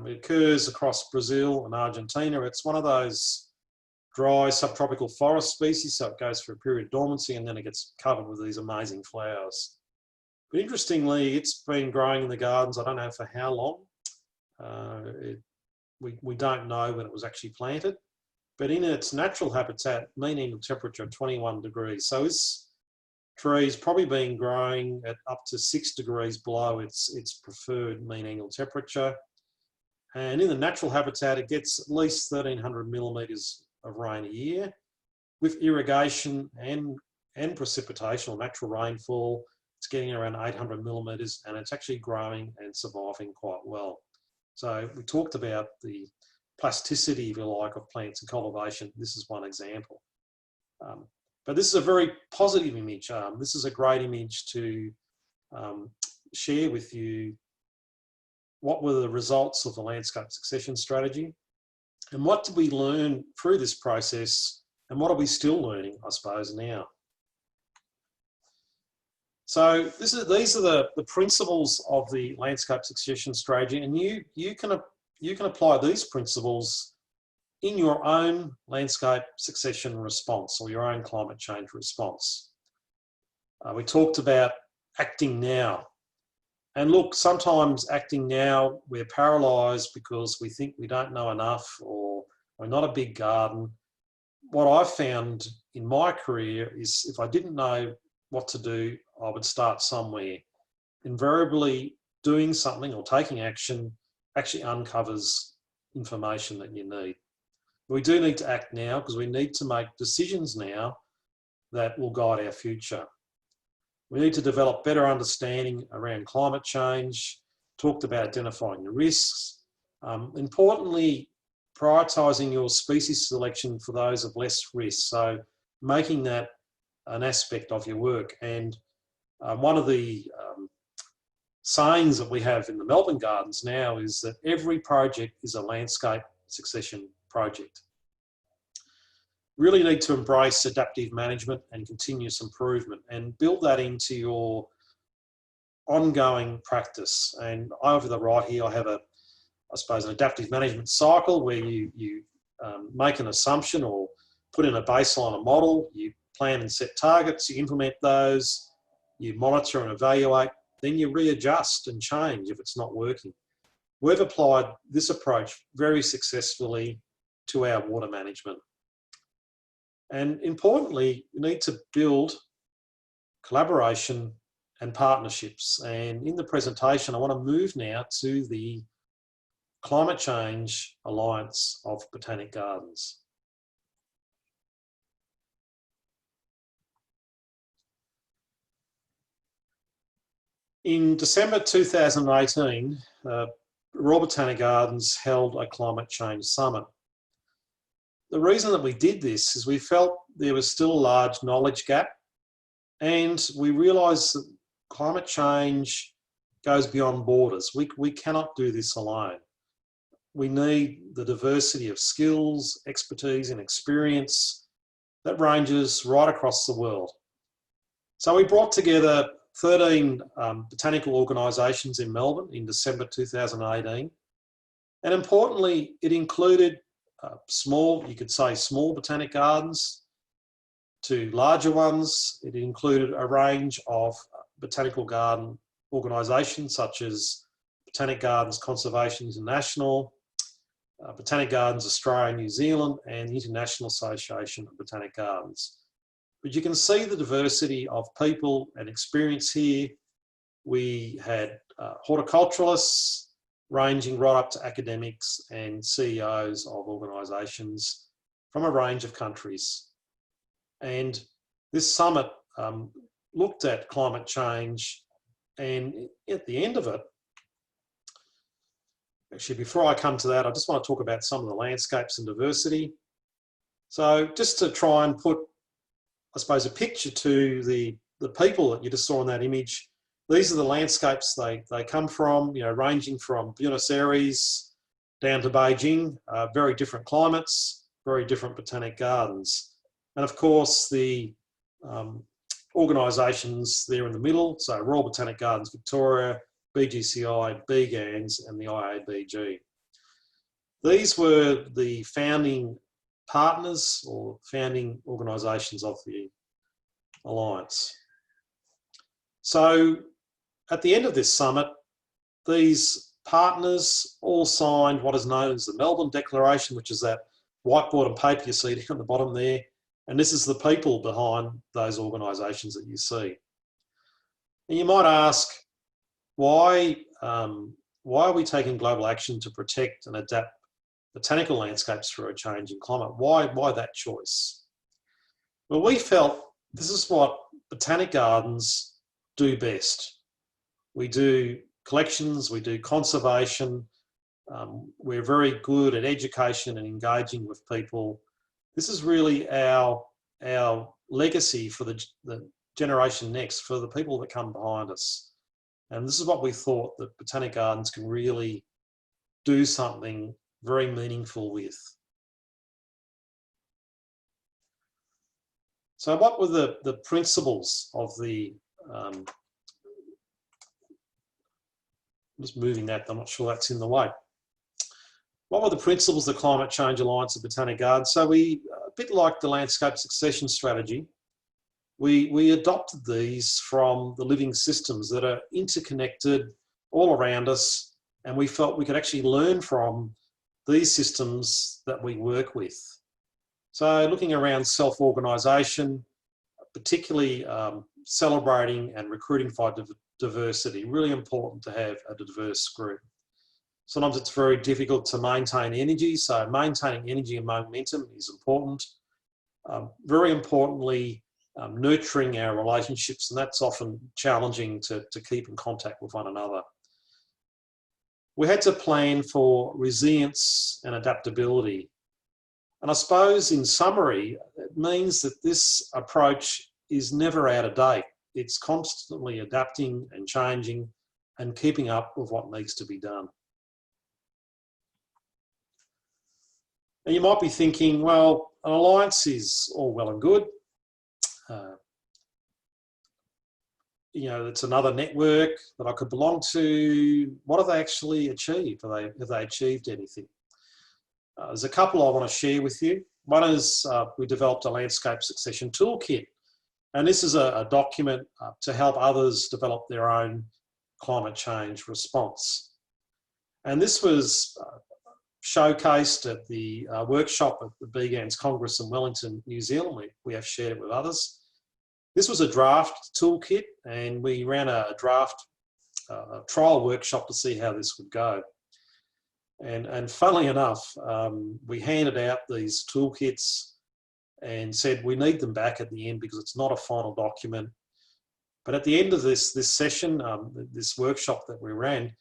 S1: It occurs across Brazil and Argentina. It's one of those dry subtropical forest species, so it goes through a period of dormancy and then it gets covered with these amazing flowers. But interestingly, it's been growing in the gardens, I don't know for how long. We don't know when it was actually planted, but in its natural habitat, mean annual temperature of 21 degrees. So this tree's probably been growing at up to 6 degrees below its preferred mean annual temperature. And in the natural habitat, it gets at least 1,300 millimetres of rain a year. With irrigation and precipitation or natural rainfall, it's getting around 800 millimetres, and it's actually growing and surviving quite well. So we talked about the plasticity, if you like, of plants and cultivation. This is one example. But this is a very positive image. This is a great image to share with you what were the results of the landscape succession strategy, and what did we learn through this process, and what are we still learning, I suppose, now. So these are the principles of the landscape succession strategy, and you can apply these principles in your own landscape succession response or your own climate change response. We talked about acting now. And look, sometimes acting now, we're paralysed because we think we don't know enough, or we're not a big garden. What I've found in my career is if I didn't know what to do, I would start somewhere. Invariably, doing something or taking action actually uncovers information that you need. We do need to act now because we need to make decisions now that will guide our future. We need to develop better understanding around climate change, talked about identifying the risks. Importantly, prioritising your species selection for those of less risk, so making that an aspect of your work. And one of the sayings that we have in the Melbourne Gardens now is that every project is a landscape succession project. Really need to embrace adaptive management and continuous improvement and build that into your ongoing practice. And over the right here, I have I suppose, an adaptive management cycle where you make an assumption or put in a baseline, a model, you plan and set targets, you implement those, you monitor and evaluate, then you readjust and change if it's not working. We've applied this approach very successfully to our water management. And importantly, you need to build collaboration and partnerships. And in the presentation, I want to move now to the Climate Change Alliance of Botanic Gardens. In December 2018, Royal Botanic Gardens held a climate change summit. The reason that we did this is we felt there was still a large knowledge gap, and we realised that climate change goes beyond borders. We cannot do this alone. We need the diversity of skills, expertise and experience that ranges right across the world. So we brought together 13 botanical organisations in Melbourne in December 2018. And importantly, it included small, you could say small botanic gardens to larger ones. It included a range of botanical garden organisations such as Botanic Gardens Conservation International, Botanic Gardens Australia, New Zealand, and the International Association of Botanic Gardens. But you can see the diversity of people and experience here. We had horticulturalists ranging right up to academics and CEOs of organisations from a range of countries. And this summit looked at climate change, and at the end of it, actually before I come to that, I just want to talk about some of the landscapes and diversity. So just to try and put, I suppose, a picture to the people that you just saw in that image. These are the landscapes they come from, you know, ranging from Buenos Aires down to Beijing, very different climates, very different botanic gardens. And of course, the organisations there in the middle, so Royal Botanic Gardens Victoria, BGCI, BGANS and the IABG. These were the founding partners or founding organisations of the Alliance. So at the end of this summit, these partners all signed what is known as the Melbourne Declaration, which is that whiteboard and paper you see down the bottom there. And this is the people behind those organisations that you see. And you might ask, why are we taking global action to protect and adapt botanical landscapes through a changing climate? Why that choice? Well, we felt this is what botanic gardens do best. We do collections, we do conservation, we're very good at education and engaging with people. This is really our legacy for the generation next, for the people that come behind us. And this is what we thought that botanic gardens can really do something very meaningful with. So what were the principles of the, just moving that, I'm not sure that's in the way. What were the principles of the Climate Change Alliance of Botanic Gardens? So we, a bit like the landscape succession strategy, we adopted these from the living systems that are interconnected all around us, and we felt we could actually learn from these systems that we work with. So looking around self-organisation, particularly celebrating and recruiting for diversity, really important to have a diverse group. Sometimes it's very difficult to maintain energy, so maintaining energy and momentum is important. Very importantly, nurturing our relationships, and that's often challenging to keep in contact with one another. We had to plan for resilience and adaptability. And I suppose in summary, it means that this approach is never out of date. It's constantly adapting and changing and keeping up with what needs to be done. And you might be thinking, well, an alliance is all well and good. You know, it's another network that I could belong to. What have they actually achieved? Have they achieved anything? There's a couple I want to share with you. One is we developed a landscape succession toolkit. And this is a document to help others develop their own climate change response. And this was showcased at the workshop at the BGAN's Congress in Wellington, New Zealand. We have shared it with others. This was a draft toolkit, and we ran a draft trial workshop to see how this would go. And funnily enough, we handed out these toolkits and said we need them back at the end because it's not a final document. But at the end of this session, this workshop that we ran,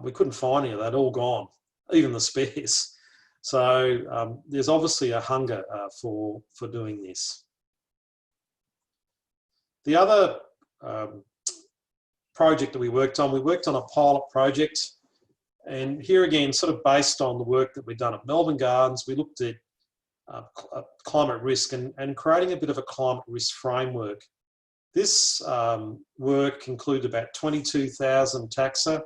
S1: we couldn't find any of that, all gone, even the spares. So there's obviously a hunger for doing this. The other project that we worked on a pilot project. And here again, sort of based on the work that we've done at Melbourne Gardens, we looked at climate risk and creating a bit of a climate risk framework. This work included about 22,000 taxa,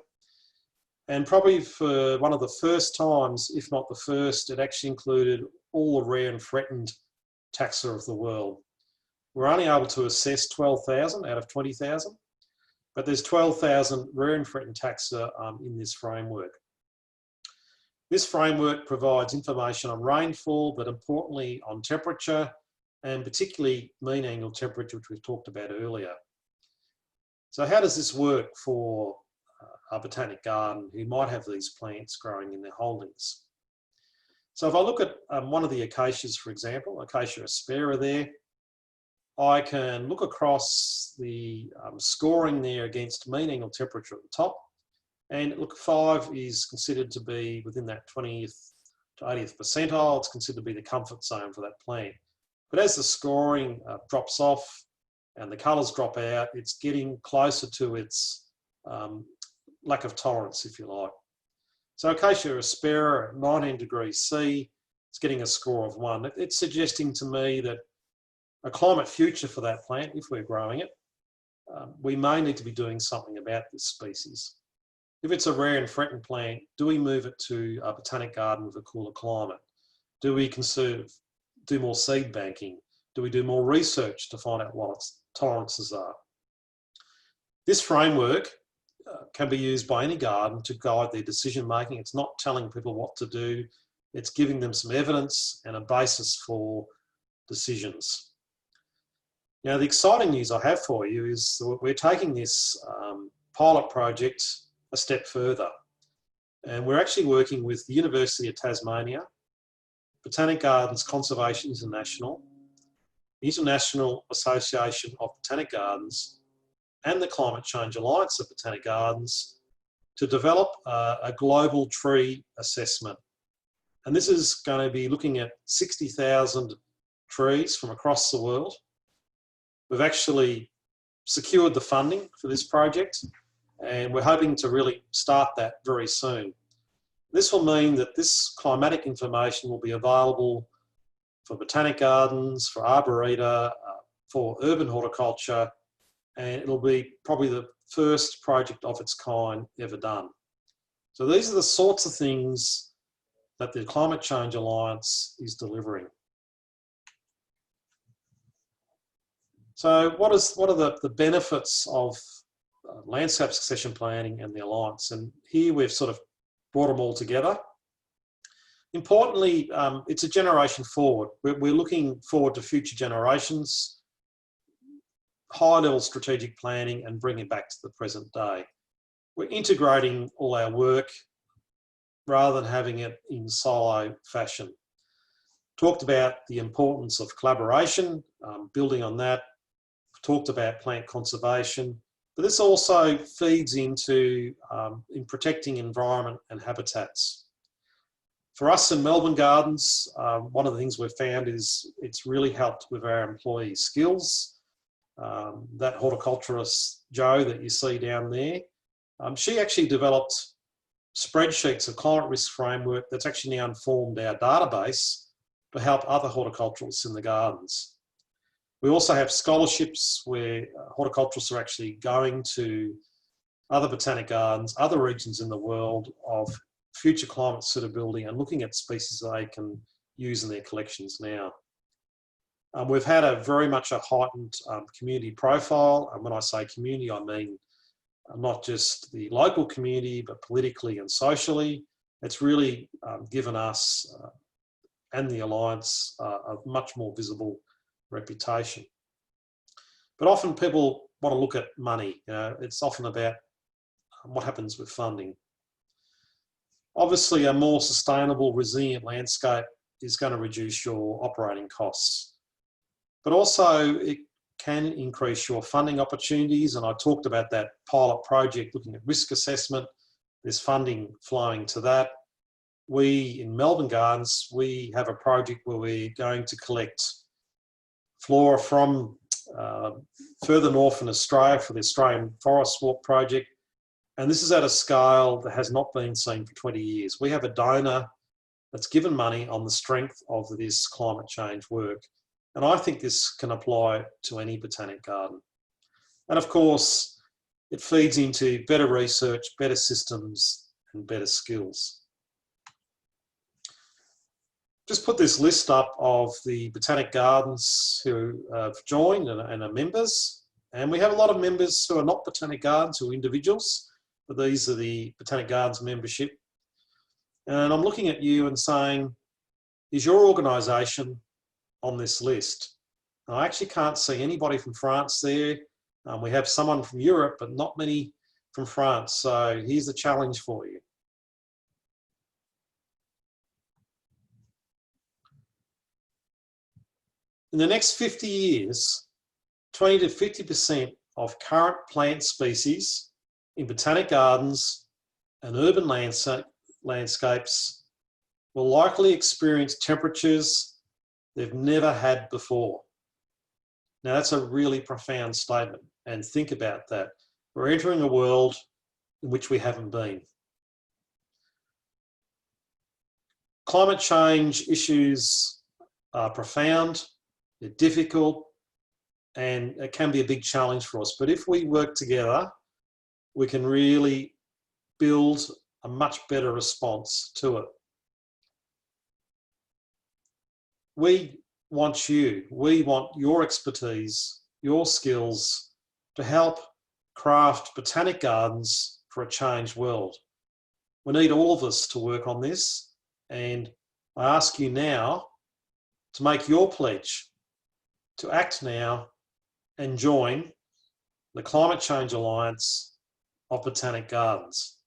S1: and probably for one of the first times, if not the first, it actually included all the rare and threatened taxa of the world. We're only able to assess 12,000 out of 20,000, but there's 12,000 rare and threatened taxa in this framework. This framework provides information on rainfall, but importantly on temperature, and particularly mean annual temperature, which we've talked about earlier. So how does this work for a botanic garden who might have these plants growing in their holdings? So if I look at one of the acacias, for example, Acacia aspera there, I can look across the scoring there against mean annual temperature at the top. And look, 5 is considered to be within that 20th to 80th percentile. It's considered to be the comfort zone for that plant. But as the scoring drops off and the colours drop out, it's getting closer to its lack of tolerance, if you like. So Acacia aspera at 19 degrees C, it's getting a score of 1. It's suggesting to me that a climate future for that plant, if we're growing it, we may need to be doing something about this species. If it's a rare and threatened plant, do we move it to a botanic garden with a cooler climate? Do we do more seed banking? Do we do more research to find out what its tolerances are? This framework can be used by any garden to guide their decision making. It's not telling people what to do. It's giving them some evidence and a basis for decisions. Now, the exciting news I have for you is that we're taking this pilot project a step further. And we're actually working with the University of Tasmania, Botanic Gardens Conservation International, the International Association of Botanic Gardens, and the Climate Change Alliance of Botanic Gardens to develop a global tree assessment. And this is going to be looking at 60,000 trees from across the world. We've actually secured the funding for this project, and we're hoping to really start that very soon. This will mean that this climatic information will be available for botanic gardens, for arboreta, for urban horticulture, and it'll be probably the first project of its kind ever done. So these are the sorts of things that the Climate Change Alliance is delivering. So what are the benefits of landscape succession planning and the Alliance? And here we've sort of brought them all together. Importantly, it's a generation forward. We're looking forward to future generations, high-level strategic planning, and bringing it back to the present day. We're integrating all our work rather than having it in silo fashion. Talked about the importance of collaboration, building on that. Talked about plant conservation, but this also feeds into in protecting environment and habitats. For us in Melbourne Gardens, one of the things we've found is it's really helped with our employee skills. That horticulturist, Jo, that you see down there, she actually developed spreadsheets of climate risk framework that's actually now informed our database to help other horticulturalists in the gardens. We also have scholarships where horticulturists are actually going to other botanic gardens, other regions in the world of future climate suitability and looking at species they can use in their collections now. We've had very much a heightened community profile, and when I say community, I mean not just the local community, but politically and socially. It's really given us and the Alliance a much more visible reputation. But often people want to look at money. It's often about what happens with funding. Obviously, a more sustainable, resilient landscape is going to reduce your operating costs, but also it can increase your funding opportunities. And I talked about that pilot project looking at risk assessment. There's funding flowing to that. We, in Melbourne Gardens, we have a project where we're going to collect flora from further north in Australia for the Australian Forest Walk project. And this is at a scale that has not been seen for 20 years. We have a donor that's given money on the strength of this climate change work. And I think this can apply to any botanic garden. And of course, it feeds into better research, better systems, and better skills. Just put this list up of the botanic gardens who have joined and are members. And we have a lot of members who are not botanic gardens, who are individuals, but these are the Botanic Gardens membership. And I'm looking at you and saying, is your organisation on this list? Now, I actually can't see anybody from France there. We have someone from Europe, but not many from France. So here's the challenge for you. In the next 50 years, 20 to 50% of current plant species in botanic gardens and urban landscapes will likely experience temperatures they've never had before. Now, that's a really profound statement, and think about that. We're entering a world in which we haven't been. Climate change issues are profound, they're difficult, and it can be a big challenge for us. But if we work together, we can really build a much better response to it. We want your expertise, your skills to help craft botanic gardens for a changed world. We need all of us to work on this, and I ask you now to make your pledge to act now and join the Climate Change Alliance of Botanic Gardens.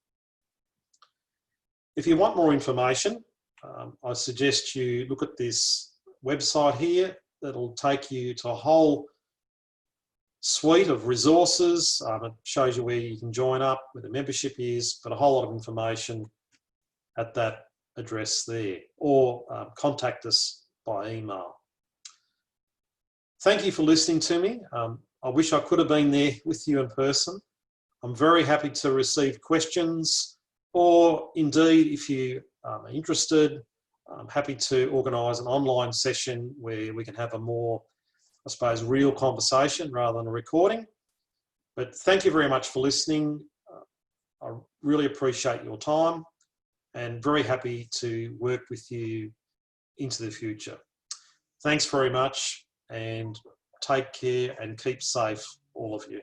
S1: If you want more information, I suggest you look at this website here. That'll take you to a whole suite of resources. It shows you where you can join up, where the membership is, but a whole lot of information at that address there, or contact us by email. Thank you for listening to me. I wish I could have been there with you in person. I'm very happy to receive questions, or indeed, if you are interested, I'm happy to organise an online session where we can have a more, I suppose, real conversation rather than a recording. But thank you very much for listening. I really appreciate your time and very happy to work with you into the future. Thanks very much, and take care and keep safe, all of you.